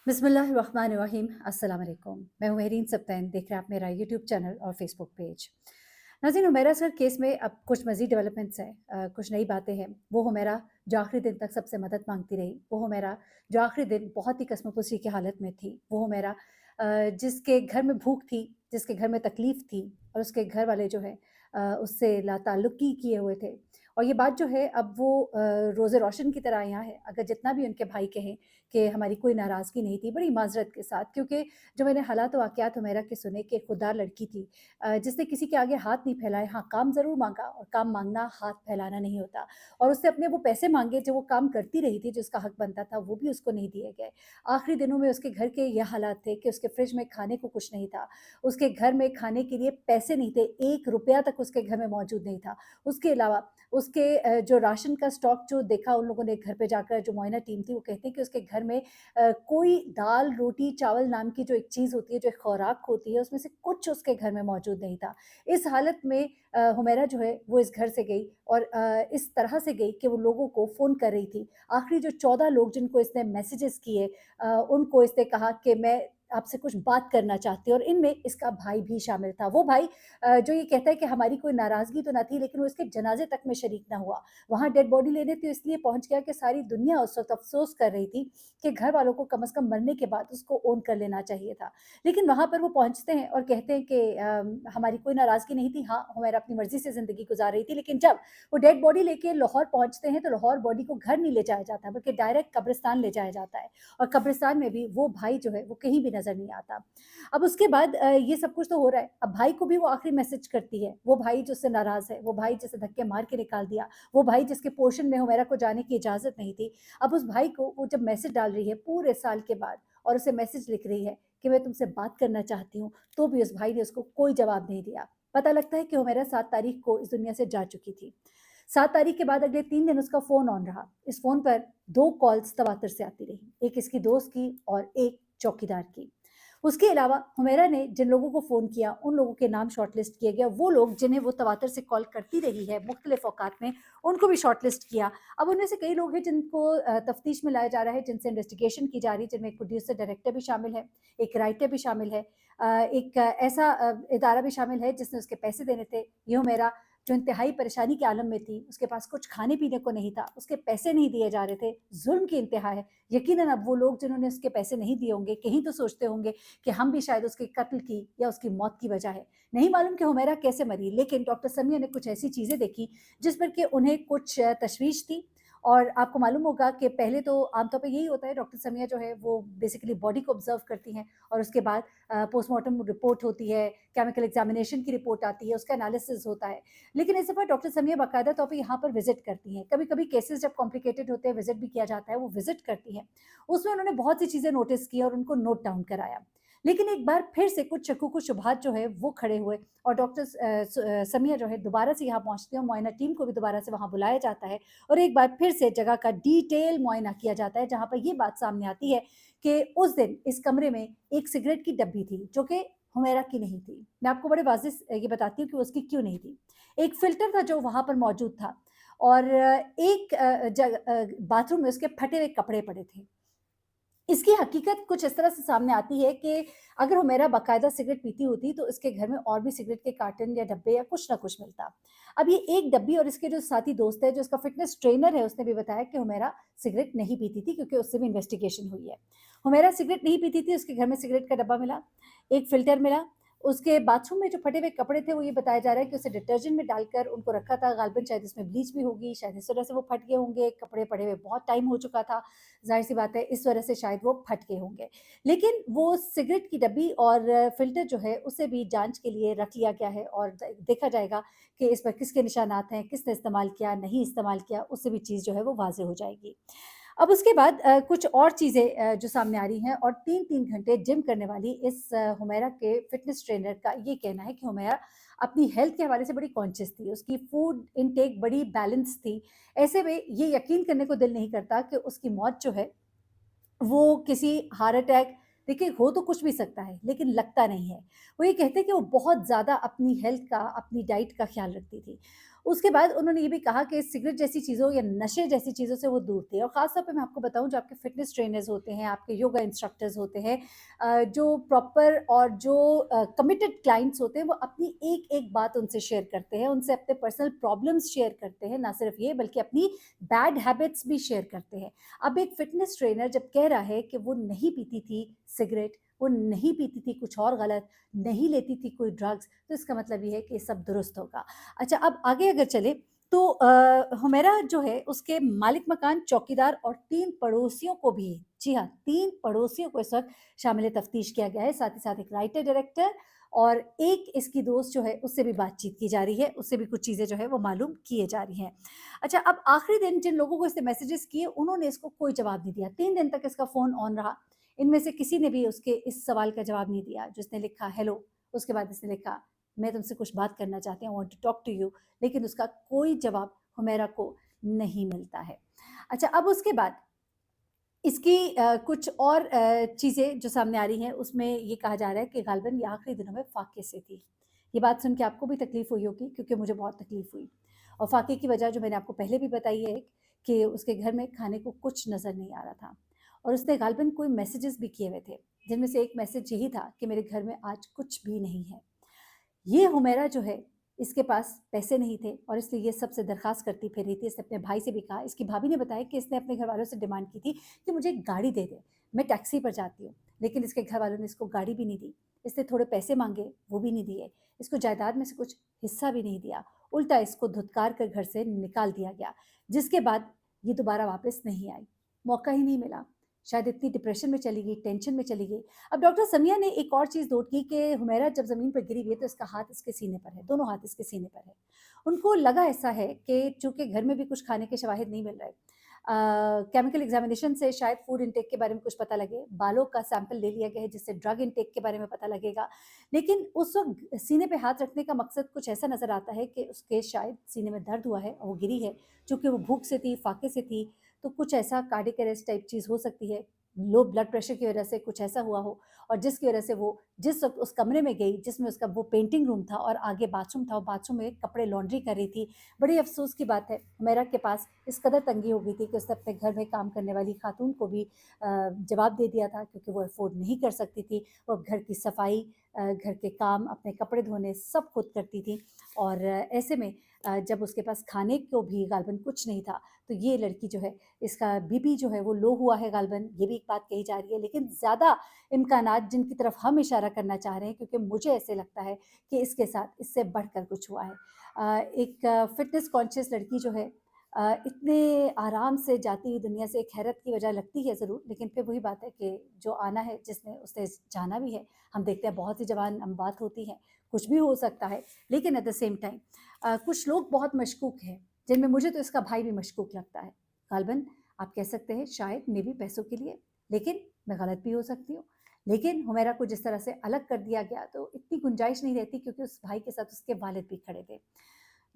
बिस्मिल्लाहिर्रहमानिर्रहीम। अस्सलाम वालेकुम। मैं हूं मेहरीन सब्तैन। देख रहे हैं आप मेरा यूट्यूब चैनल और फेसबुक पेज। नाज़रीन, हुमैरा सर केस में अब कुछ मज़ीद डेवलपमेंट्स हैं, कुछ नई बातें हैं। वो हुमैरा जो आखिरी दिन तक सबसे मदद मांगती रही, वो हुमैरा जो आखिरी दिन बहुत ही कसमोपसी की हालत में थी, वो हुमैरा जिसके घर में भूख थी, जिसके घर में तकलीफ़ थी और उसके घर वाले जो है उससे लाताल्लुक़ी किए हुए थे। और ये बात जो है अब वो रोज़े रोशन की तरह यहाँ है। अगर जितना भी उनके भाई कहें कि हमारी कोई नाराज़गी नहीं थी, बड़ी माज़रत के साथ, क्योंकि जो मैंने हालात वाक़यात हुमैरा के सुने कि एक खुददार लड़की थी जिसने किसी के आगे हाथ नहीं फैलाए। हाँ, काम ज़रूर माँगा और काम माँगना हाथ फैलाना नहीं होता। और उससे अपने वो पैसे माँगे जो वो काम करती रही थी, जो उसका हक बनता था, वो भी उसको नहीं दिए गए। आखिरी दिनों में उसके घर के ये हालात थे कि उसके फ्रिज में खाने को कुछ नहीं था। उसके घर में खाने के लिए पैसे नहीं थे, 1 रुपया तक उसके घर में मौजूद नहीं था। उसके अलावा उसके जो राशन का स्टॉक जो देखा उन लोगों ने घर पे जाकर, जो मुआयना टीम थी, वो कहते हैं कि उसके घर में कोई दाल, रोटी, चावल नाम की जो एक चीज़ होती है, जो एक खुराक होती है, उसमें से कुछ उसके घर में मौजूद नहीं था। इस हालत में हुमैरा जो है वो इस घर से गई और इस तरह से गई कि वो लोगों को फ़ोन कर रही थी। आखिरी जो 14 लोग जिनको इसने मैसेजेस किए उनको इसने कहा कि मैं आपसे कुछ बात करना चाहती हूँ, और इनमें इसका भाई भी शामिल था। वो भाई जो ये कहता है कि हमारी कोई नाराज़गी तो ना थी, लेकिन वो इसके जनाज़े तक में शरीक ना हुआ। वहाँ डेड बॉडी लेने तो इसलिए पहुँच गया कि सारी दुनिया उस वक़्त अफ़सोस कर रही थी कि घर वालों को कम से कम मरने के बाद उसको ओन कर लेना चाहिए था। लेकिन वहाँ पर वो पहुँचते हैं और कहते हैं कि हमारी कोई नाराज़गी नहीं थी। हाँ, हुमैरा अपनी मर्ज़ी से ज़िंदगी गुज़ार रही थी, लेकिन जब वो डेड बॉडी लेके लाहौर पहुँचते हैं, तो लाहौर बॉडी को घर नहीं ले जाया जाता, बल्कि डायरेक्ट कब्रिस्तान ले जाया जाता है। और कब्रिस्तान में भी वो भाई जो है, वो कहीं भी नज़र नहीं आता। अब उसके बाद ये सब कुछ तो हो रहा है। अब भाई को भी वो आखिरी मैसेज करती है, वो भाई जो उससे नाराज़ है, वो भाई जिसे धक्के मार के निकाल दिया, वो भाई जिसके पोर्शन में हुमैरा को जाने की इजाज़त नहीं थी। अब उस भाई को वो जब मैसेज डाल रही है पूरे साल के बाद, और उसे मैसेज लिख रही है कि मैं तुमसे बात करना चाहती हूँ, तो भी उस भाई ने उसको कोई जवाब नहीं दिया। पता लगता है कि हुमैरा 7 तारीख को इस दुनिया से जा चुकी थी। 7 तारीख के बाद अगले 3 दिन उसका फ़ोन ऑन रहा। इस फ़ोन पर 2 कॉल्स तवातर से आती रही, एक इसकी दोस्त की और एक चौकीदार की। उसके अलावा हुमैरा ने जिन लोगों को फ़ोन किया, उन लोगों के नाम शॉर्टलिस्ट किए गए। वो लोग जिन्हें वो तवातर से कॉल करती रही है मुख्तलिफ़ औकात में, उनको भी शॉर्टलिस्ट किया। अब उनमें से कई लोग हैं जिनको तफ्तीश में लाया जा रहा है, जिनसे इन्वेस्टिगेशन की जा रही है, जिनमें एक प्रोड्यूसर डायरेक्टर भी शामिल है, एक राइटर भी शामिल है, एक ऐसा इदारा भी शामिल है जिसने उसके पैसे देने थे। ये हुमैरा जो इंतहाई परेशानी के आलम में थी, उसके पास कुछ खाने-पीने को नहीं था, उसके पैसे नहीं दिए जा रहे थे, ज़ुल्म की इंतहा है। यकीनन अब वो लोग जिन्होंने उसके पैसे नहीं दिए होंगे, कहीं तो सोचते होंगे कि हम भी शायद उसके कत्ल की या उसकी मौत की वजह है। नहीं मालूम कि हुमैरा कैसे मरी, लेकिन डॉक्टर समिया ने कुछ ऐसी चीज़ें देखी जिस पर कि उन्हें कुछ तशवीश थी। और आपको मालूम होगा कि पहले तो आमतौर पे यही होता है, डॉक्टर समिया जो है वो बेसिकली बॉडी को ऑब्ज़र्व करती हैं और उसके बाद पोस्टमार्टम रिपोर्ट होती है, केमिकल एग्ज़ामिनेशन की रिपोर्ट आती है, उसका एनालिसिस होता है। लेकिन इस दफ़ा डॉक्टर समिया बाकायदा तौर पे यहाँ पर विज़िट करती हैं। कभी-कभी केसेज़ जब कॉम्प्लिकेटेड होते हैं, विज़िट भी किया जाता है, वो विज़िट करती हैं। उसमें उन्होंने बहुत सी चीज़ें नोटिस की और उनको नोट डाउन कराया। लेकिन एक बार फिर से कुछ शक़ूक़ शुबहात जो है वो खड़े हुए और डॉक्टर समिया जो है दोबारा से यहाँ पहुँचती हैं और मुआयना टीम को भी दोबारा से वहाँ बुलाया जाता है और एक बार फिर से जगह का डिटेल मुआयना किया जाता है, जहाँ पर ये बात सामने आती है कि उस दिन इस कमरे में एक सिगरेट की डब्बी थी, जो कि हुमैरा की नहीं थी। मैं आपको बड़े वाज़िह ये बताती हूँ कि उसकी क्यों नहीं थी। एक फ़िल्टर था जो वहाँ पर मौजूद था और एक बाथरूम में उसके फटे हुए कपड़े पड़े थे। इसकी हकीकत कुछ इस तरह से सामने आती है कि अगर हुमैरा बाकायदा सिगरेट पीती होती तो इसके घर में और भी सिगरेट के कार्टन या डब्बे या कुछ ना कुछ मिलता। अब ये एक डब्बी और इसके जो साथी दोस्त है, जो इसका फ़िटनेस ट्रेनर है, उसने भी बताया कि हुमैरा सिगरेट नहीं पीती थी, क्योंकि उससे भी इन्वेस्टिगेशन हुई है। हुमैरा सिगरेट नहीं पीती थी, उसके घर में सिगरेट का डब्बा मिला, एक फ़िल्टर मिला, उसके बाथरूम में जो फटे हुए कपड़े थे वो ये बताया जा रहा है कि उसे डिटर्जेंट में डालकर उनको रखा था, गालिबन शायद इसमें ब्लीच भी होगी, शायद इस वजह से वो फट गए होंगे, कपड़े पड़े हुए बहुत टाइम हो चुका था, ज़ाहिर-सी बात है इस वजह से शायद वो फट गए होंगे। लेकिन वो सिगरेट की डब्बी और फ़िल्टर जो है उसे भी जाँच के लिए रख लिया गया है और द देखा जाएगा कि इस पर किसके निशानात हैं, किसने इस्तेमाल किया, नहीं इस्तेमाल किया, उससे भी चीज़ जो है वो वाज़ेह हो जाएगी। अब उसके बाद कुछ और चीज़ें जो सामने आ रही हैं और 3-3 घंटे जिम करने वाली इस हुमैरा के फ़िटनेस ट्रेनर का ये कहना है कि हुमैरा अपनी हेल्थ के हवाले से बड़ी कॉन्शियस थी, उसकी फूड इनटेक बड़ी बैलेंस थी। ऐसे में ये यकीन करने को दिल नहीं करता कि उसकी मौत जो है वो किसी हार्ट अटैक, देखिए हो तो कुछ भी सकता है, लेकिन लगता नहीं है। वो ये कहते हैं कि वो बहुत ज़्यादा अपनी हेल्थ का, अपनी डाइट का ख़्याल रखती थी। उसके बाद उन्होंने ये भी कहा कि सिगरेट जैसी चीज़ों या नशे जैसी चीज़ों से वो दूर थे। और ख़ास तौर पे मैं आपको बताऊँ, जो आपके फ़िटनेस ट्रेनर्स होते हैं, आपके योगा इंस्ट्रक्टर्स होते हैं, जो प्रॉपर और जो कमिटेड क्लाइंट्स होते हैं, वो अपनी एक-एक बात उनसे शेयर करते हैं, उनसे अपने पर्सनल प्रॉब्लम्स शेयर करते हैं, ना सिर्फ ये बल्कि अपनी बैड हैबिट्स भी शेयर करते हैं। अब एक फ़िटनेस ट्रेनर जब कह रहा है कि वो नहीं पीती थी सिगरेट, वो नहीं पीती थी कुछ और गलत, नहीं लेती थी कोई ड्रग्स, तो इसका मतलब ये है कि सब दुरुस्त होगा। अच्छा, अब आगे अगर चले तो हुमैरा जो है उसके मालिक मकान, चौकीदार और 3 पड़ोसियों को भी, जी हाँ, 3 पड़ोसियों को इस वक़्त शामिल तफ्तीश किया गया है। साथ ही साथ एक राइटर डायरेक्टर और एक इसकी दोस्त जो है उससे भी बातचीत की जा रही है, उससे भी कुछ चीज़ें जो है वो मालूम किए जा रही हैं। अच्छा, अब आखिरी दिन जिन लोगों को इसने मैसेजेस किए उन्होंने इसको कोई जवाब नहीं दिया। 3 दिन तक इसका फ़ोन ऑन रहा। इनमें से किसी ने भी उसके इस सवाल का जवाब नहीं दिया। जिसने लिखा हेलो, उसके बाद इसने लिखा मैं तुमसे कुछ बात करना चाहती हूँ, I want to talk to you, लेकिन उसका कोई जवाब हुमैरा को नहीं मिलता है। अच्छा, अब उसके बाद इसकी कुछ और चीज़ें जो सामने आ रही हैं, उसमें ये कहा जा रहा है कि गालिबन ये आखिरी दिनों में फ़ाक़े से थी। ये बात सुन के आपको भी तकलीफ़ हुई होगी, क्योंकि मुझे बहुत तकलीफ़ हुई। और फ़ाक़े की वजह जो मैंने आपको पहले भी बताई है कि उसके घर में खाने को कुछ नज़र नहीं आ रहा था। और उसने गालिबन कोई मैसेजेस भी किए हुए थे, जिनमें से एक मैसेज यही था कि मेरे घर में आज कुछ भी नहीं है। ये हुमैरा जो है, इसके पास पैसे नहीं थे और इसलिए ये सबसे दरख्वास्त करती फिर रही थी। इसने अपने भाई से भी कहा, इसकी भाभी ने बताया कि इसने अपने घरवालों से डिमांड की थी कि मुझे एक गाड़ी दे दे, मैं टैक्सी पर जाती हूँ। लेकिन इसके घरवालों ने इसको गाड़ी भी नहीं दी। इसने थोड़े पैसे माँगे, वो भी नहीं दिए। इसको जायदाद में से कुछ हिस्सा भी नहीं दिया। उल्टा इसको धुतकार कर घर से निकाल दिया गया, जिसके बाद ये दोबारा वापस नहीं आई। मौका ही नहीं मिला। शायद इतनी डिप्रेशन में चली गई, टेंशन में चली गई। अब डॉक्टर समिया ने एक और चीज़ नोट की कि हुमैरा जब ज़मीन पर गिरी हुई है तो इसका हाथ इसके सीने पर है, दोनों हाथ इसके सीने पर है। उनको लगा ऐसा है कि चूँकि घर में भी कुछ खाने के शवाहिद नहीं मिल रहे, केमिकल एग्ज़ामिनेशन से शायद फूड इनटेक के बारे में कुछ पता लगे, बालों का सैंपल ले लिया गया है जिससे ड्रग इनटेक के बारे में पता लगेगा। लेकिन उस वक़्त सीने पे हाथ रखने का मकसद कुछ ऐसा नज़र आता है कि उसके शायद सीने में दर्द हुआ है और वो गिरी है। चूँकि वो भूख से थी, फाके से थी, तो कुछ ऐसा कार्डियक अरेस्ट टाइप चीज़ हो सकती है। लो ब्लड प्रेशर की वजह से कुछ ऐसा हुआ हो और जिसकी वजह से वो जिस वक़्त उस कमरे में गई जिसमें उसका वो पेंटिंग रूम था और आगे बाथरूम था, और बाथरूम में कपड़े लॉन्ड्री कर रही थी। बड़ी अफ़सोस की बात है, हुमैरा के पास इस कदर तंगी हो गई थी कि उसने अपने घर में काम करने वाली खातून को भी जवाब दे दिया था, क्योंकि वो अफ़ोर्ड नहीं कर सकती थी। वो घर की सफाई, घर के काम, अपने कपड़े धोने सब खुद करती थी। और ऐसे में जब उसके पास खाने को भी गालिबन कुछ नहीं था, तो ये लड़की जो है, इसका बीपी जो है वो लो हुआ है गालिबन, ये भी एक बात कही जा रही है। लेकिन ज़्यादा इम्कानात जिनकी तरफ हम इशारा करना चाह रहे हैं, क्योंकि मुझे ऐसे लगता है कि इसके साथ इससे बढ़कर कुछ हुआ है। एक फ़िटनेस कॉन्शियस लड़की जो है, इतने आराम से जाती हुई दुनिया से एक हैरत की वजह लगती है ज़रूर, लेकिन फिर वही बात है कि जो आना है जिसने उसने जाना भी है। हम देखते हैं बहुत सी जवान अमवात होती हैं, कुछ भी हो सकता है, लेकिन एट द सेम टाइम कुछ लोग बहुत मशकूक हैं, जिनमें मुझे तो इसका भाई भी मशकूक लगता है। गालिबन आप कह सकते हैं शायद मेबी पैसों के लिए, लेकिन मैं गलत भी हो सकती हूँ। लेकिन हुमैरा को जिस तरह से अलग कर दिया गया, तो इतनी गुंजाइश नहीं रहती, क्योंकि उस भाई के साथ उसके वालिद भी खड़े थे।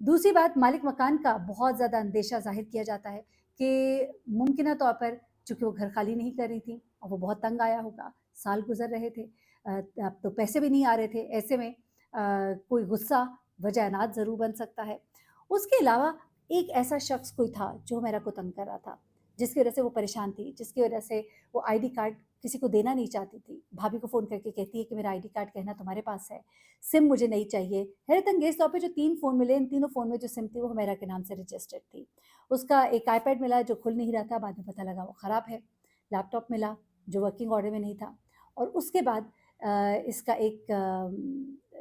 दूसरी बात, मालिक मकान का बहुत ज़्यादा अंदेशा ज़ाहिर किया जाता है कि मुमकिना तौर पर चूँकि वो घर खाली नहीं कर रही थी और वो बहुत तंग आया होगा, साल गुज़र रहे थे, अब तो पैसे भी नहीं आ रहे थे, ऐसे में कोई गुस्सा वजह अनाज ज़रूर बन सकता है। उसके अलावा एक ऐसा शख्स कोई था जो मेरा को तंग कर रहा था, जिसकी वजह से वो परेशान थी, जिसकी वजह से वो आईडी कार्ड किसी को देना नहीं चाहती थी। भाभी को फ़ोन करके कहती है कि मेरा आईडी कार्ड कहना तुम्हारे पास है, सिम मुझे नहीं चाहिए। हैरत अंगेज़ तौर पे जो 3 फ़ोन मिले, इन तीनों फ़ोन में जो सिम थी वो हुमैरा के नाम से रजिस्टर्ड थी। उसका एक आईपैड मिला जो खुल नहीं रहा था, बाद में पता लगा वो ख़राब है। लैपटॉप मिला जो वर्किंग ऑर्डर में नहीं था, और उसके बाद इसका एक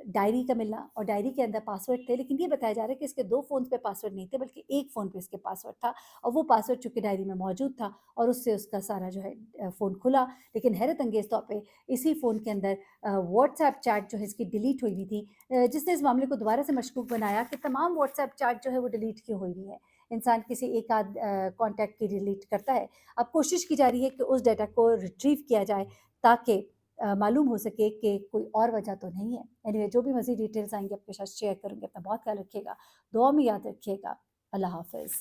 डायरी का मिलना, और डायरी के अंदर पासवर्ड थे, लेकिन ये बताया जा रहा है कि इसके 2 फ़ोन्स पे पासवर्ड नहीं थे, बल्कि एक फ़ोन पे इसके पासवर्ड था, और वो पासवर्ड चूँकि डायरी में मौजूद था और उससे उसका सारा जो है फ़ोन खुला। लेकिन हैरत अंगेज़ तौर पे इसी फ़ोन के अंदर व्हाट्सएप चैट जो है इसकी डिलीट हुई हुई थी, जिसने इस मामले को दोबारा से मशकूक बनाया कि तमाम व्हाट्सएप चैट जो है वो डिलीट क्यों हुई हुई है। इंसान किसी एक आध कॉन्टैक्ट की डिलीट करता है। अब कोशिश की जा रही है कि उस डाटा को रिट्रीव किया जाए, ताकि मालूम हो सके कि कोई और वजह तो नहीं है। एनीवे, जो भी मज़ीद डिटेल्स आएँगी आपके साथ शेयर करूँगी। अपना बहुत ख्याल रखिएगा, दुआ में याद रखिएगा। अल्लाह हाफ़िज़।